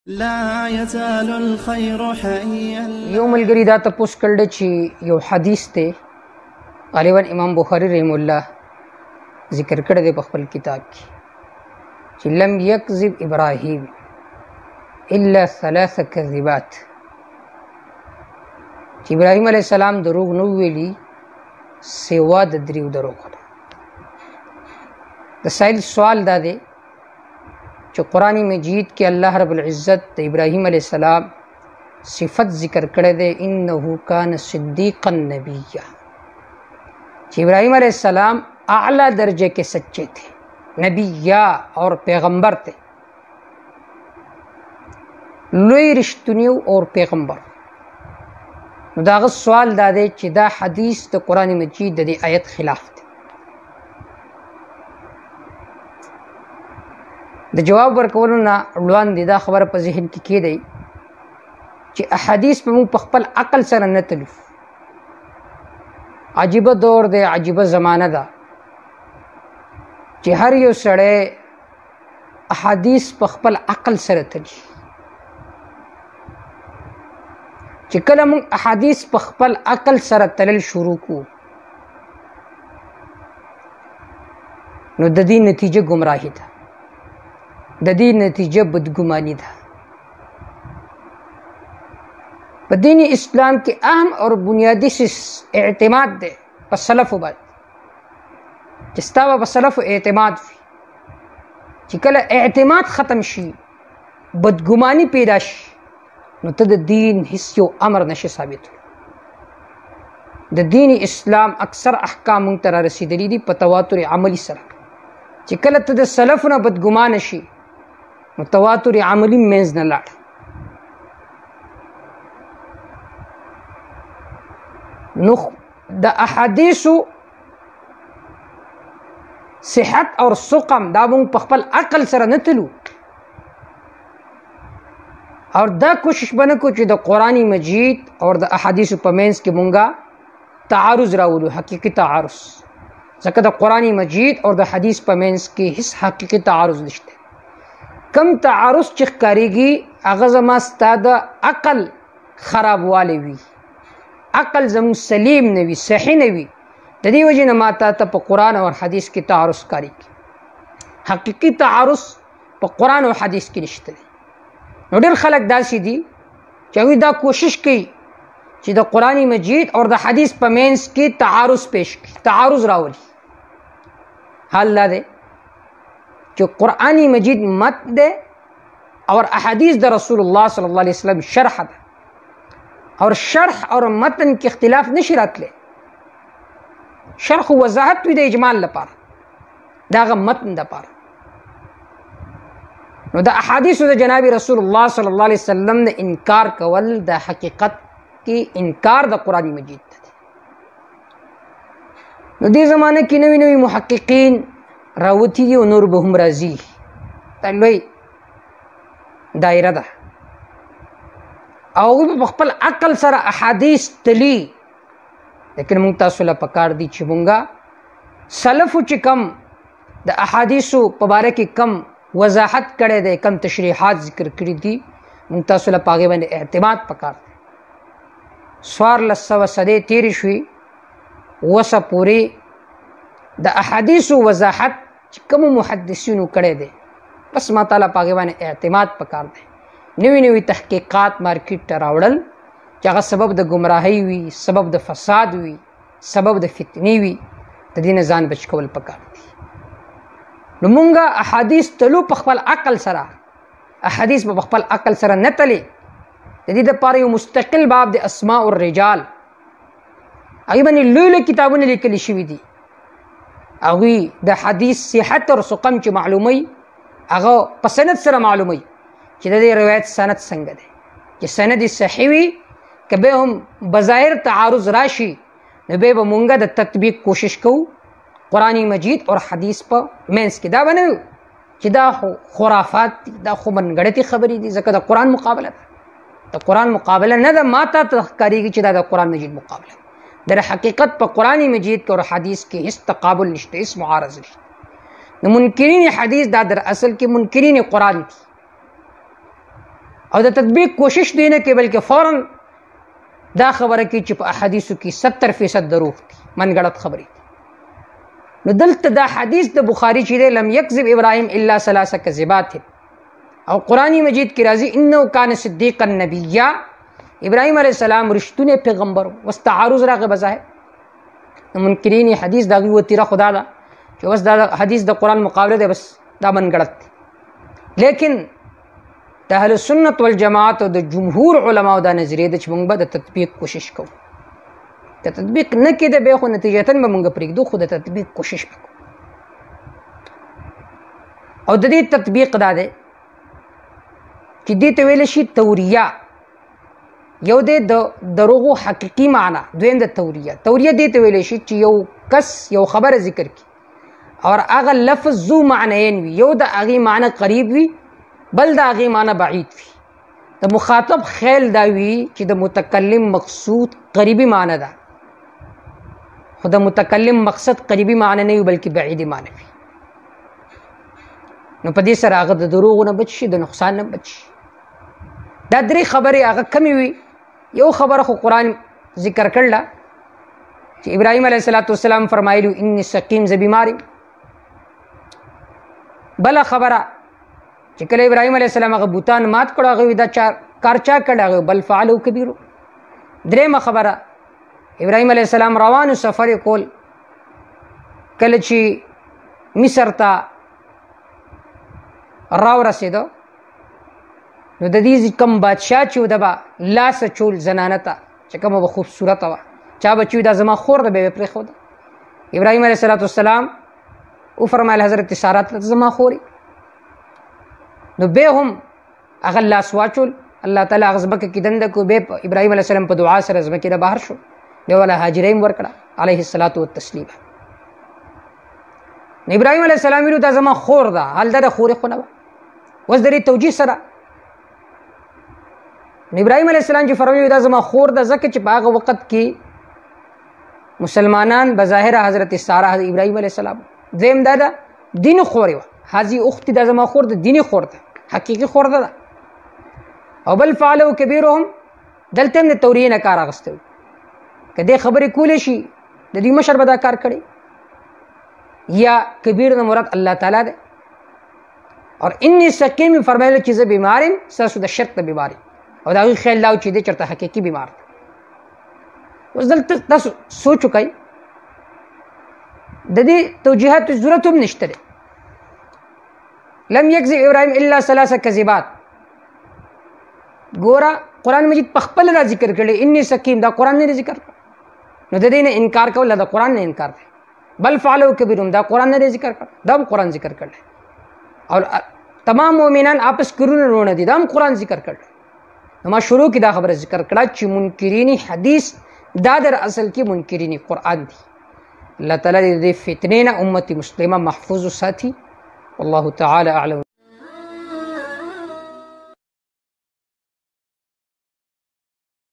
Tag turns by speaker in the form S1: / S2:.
S1: لا يزال الخير حيا.
S2: یو ملګری دا تپوس کړل چې یو حدیث ته غالبا امام بخاری رحم الله ذکر کړی دی په خپل کتاب کې چې لم یکذب ابراهیم الا ثلاث کذبات، چې ابراهیم علیه السلام دروغ نه ویلي سوا د دریو دروغو. د سائل سوال دا دی چې قرآن مجید کې الله رب العزت د ابراهیم علیه السلام صفت ذکر کړی دی انه کان صدیقا نبیا، چې ابراهیم علیه السلام اعلیٰ درجے کے سچے تھے، نبیا اور پیغمبر تھے، لوی رښتونی اور پیغمبر. نو دا غو سوال دا دی چې دا حدیث د قرآن مجید د دې آیت خلاف دی. د جواب ورکولو نه وړاندې دا خبره په ذهن کې کېدی چې احادیث په موږ په خپل عقل سره نه تلو. عجیبه دور دی، عجیبه زمانه ده چې هر یو سړی احادیث په خپل عقل سره تلي. چې کله موږ احادیث په خپل عقل سره تلل شروع کو نو د دې نتیجه گمراهی ده، د دې نتیجه بدګماني ده. په دین اسلام کې اهم اور بنیادی اعتماد ده په سلفو باندې، چې ستا په سلفو اعتماد وي. چې کله اعتماد ختم شي، بدګماني پیدا شي، نو ته د دین هیڅ یو امر نشي ثابت. د دین اسلام اکثر احکام مونږ ته را رسېدلي دي په تواتر عملی سره. چې کله ته د سلفو نه بدګمانه شي نو تواتر عملی منځ نه لاړ. نو د احادیثو صحت اور سقم دا مونږ په خپل عقل سره نه تلو، اور دا کوشش بنه کو چې د قرآن مجید اور د احادیثو په منځ کې مونږه تعارض راولو، حقیقي تعارض. ځکه د قرآن مجید اور د حدیث په منځ کې هیڅ حقیقي تعارض نشته. کم تعارض چې ښکارېږي هغه زما ستا د عقل خرابوالی وي، عقل زموږ سلیم نه وي، صحیح نه وي. د دې وجې نه ما ته په قرآن او حدیث کې تعارض ښکارېږي. حقیقي تعارض په قرآن او حدیث کې نشته دی. نو ډېر خلک داسې دي چې هغوی دا کوشش کوي چې د قرآن مجید اور د حدیث په منځ کې تعارض پیش کړي، تعارض راولي. حال دا دی چې قرآن مجید مت ده اور احادیث د رسول الله صلی الله علیه وسلم شرح ده، اور شرح اور متن کې اختلاف نشي راتلی. شرح وضاحت وي د اجمال لپاره، دا هغه متن دپاره. نو د احادیثو د جناب رسول الله صلی الله علیه وسلم د انکار کول د حقیقت کې انکار د قرآن مجید ده. نو دې زمانه کې نوي نوي محققین راوتی دي او نور به هم راځي. دا لوی دایره ده او هغوی په خپل عقل سره احادیث تلي. لیکن موږ تاسو له پکار دي چې مونږه سلفو چې کم د احادیثو په باره کې کم وضاحت کړی دی، کم تشریحات ذکر کړي دي، موږ تاسو له په هغې باندې اعتماد پکار دی. 1400 صدۍ تېرې شوې، اوسه پورې د احادیثو وضاحت چې کومو محدثینو کړی دی، بس ما تعالی په هغې باندې اعتماد پکار دی. نوي نوي تحقیقات مارکیټ ته راوړل چې هغه سبب د ګمراهۍ وي، سبب د فساد وي، سبب د فتنې وي، د دې نه ځان بچ کول پکار دي. نو مونږه احادیث تلو په خپل عقل سره، احادیث په خپل عقل سره نه تلي. د دې دپاره یو مستقل باب د اسماء الرجال، هغې باندې لوی لوی کتابونه لیکلي شوي دي. هغوی د حدیث صحت اور سقم چې معلوموي هغه په سند سره معلوموي چې د دې روایت سند څنګه دی. چې سند یې صحیح وي که به هم بظاهر تعارض راشي نو بیا به مونږه د تطبیق کوشش کوو قرآن مجید اور حدیث په منځ کې. دا به نه وي چې دا خرافات دي، دا خو منګړتې خبرې دي. ځکه د قرآن مقابله ده، د قرآن مقابله نه ده. ما ته ښکارېږي چې دا د قرآن مجید مقابله ده. در حقیقت په قرآن مجید کې اور حدیث کې هیڅ تقابل نشته، هیڅ معارض نشته. نو منکرین حدیث دا در اصل کې منکرین قرآن دي. او د تطبیق کوشش دی نه کې بلکې فوراً دا خبره کې چې په احادیثو کې 70% دروغ دي منګړت خبرې. نو دلته دا حدیث د بخاری چې دی لم یکذب ابراهیم الا 3 کذبات او قرآن مجید کې راځي انه کان صدیقا نبیا ابراهیم علیه السلام رښتونه پیغمبر واستعارض راغه بظاهر منکرین حدیث داغي وتیره خدا دا چې بس دا حدیث د قرآن مقابله دی بس دا منګړت. لیکن د اهل سنت والجماعت او د جمهور علماء دا نظریه ده چې موږ به د تطبیق کوشش کوو. د تطبیق نه کېده به خو نتیجتاً به موږ پرېږدو خو د تطبیق کوشش وکړو. او د دې تطبیق دا دی چې دې ته ویل شي توریه. یو دی د دروغو حقیقي معنا، دویم د توریه. توریه دې ته ویل شي چې یو کس یو خبره ذکر کړي اور هغه لفظ ذو معنیین وي، یو د هغې معنی قریب وي بل د هغې معنی بعید وي. د مخاطب خیال دا وي چې د متکلم مقصود قریبي معنی ده خو د متکلم مقصد قریبي معنی نه وي بلکې بعیدي معنی وي. نو په دې سره هغه د دروغو نه بچ شي، د نقصان نه بچ شي. دا درې خبرې هغه کمې وي. یو خبره خو قرآن ذکر کړله چې ابراهیم علیه السلام فرمایلي انی سقیم زه بیمار یم. بله خبره چې کله ابراهیم علیه السلام هغه بوتان مات کړو هغه دا کار چا کړی هغه بل فعلوا کبیرو. درېیمه خبره ابراهیم علیه السلام روانو سفر یې کول کله چې مصر ته راورسېدو نو د دې کوم بادشاه چې و د به لاس اچول زنانه ته چې کومه به خوبصورته وه چا به چې دا زما خور ده به یې پرېښوده. ابراهیم علیه السلام وفرمایل حضرت ساره ته زما خورې نو بیا هم هغه لاس واچول الله تعالی هغه ځمکه کې دنده کړو بیا ابراهیم علیه السلام په دعا سره ځمکې نه بهر شو بیا والا هاجره هم ورکړه علیه الصلاة والتسلیم. نو ابراهیم علیه السلام ویلو دا زما خور ده حال دا د خورې خو نه وه. اوس د دې توجیه سره نو ابراهیم علیه السلام چې فرمایي دا زما خور ده ځکه چې په هغه وخت کې مسلمانان بظاهره حضرت ساره ابراهیم علیه السلام دویم دا ده دیني خورې وه هذه اختي دا زما خور ده دیني خور ده حقیقي خور ده. او بل فعلوا کبیرهم دلته هم د توریې نه کار اخیستی وي که دې خبرې کولی شي د دوی مشر به دا کار کړی یا کبیر نه مراد الله تعالی ده. اور انی سقیم فرمایله چې زه بیمار یم ستاسو د شرک نه بیمار یم او د هغوی خیال دا و چې دی چېرته حقیقي بیمار ده. اوس دلته تاسو سوچ وکئ د دې توجیهاتو ضرورت هم نشته دی. لم یکذب ابراهیم الا 3 کذبات. ګوره قرآن مجید په خپله دا ذکر کړی انی سقیم دا قرآن نه ذکر کړ نو د دې نه انکار کول دا قرآن نه انکار دی. بل فعلوا کبیرهم دا قرآن نه ذکر کړ دا هم قرآن ذکر کړل. او تمام مؤمنان آپس کرونه رونه دي دا هم قرآن ذکر کړل. نو ما شروع کې دا خبره ذکر کړه چې منکرین حدیث دا در اصل کې منکرین قرآن دي. الله تعالی دې فتنې نه امت مسلمه محفوظ ساتي. والله تعالی اعلم.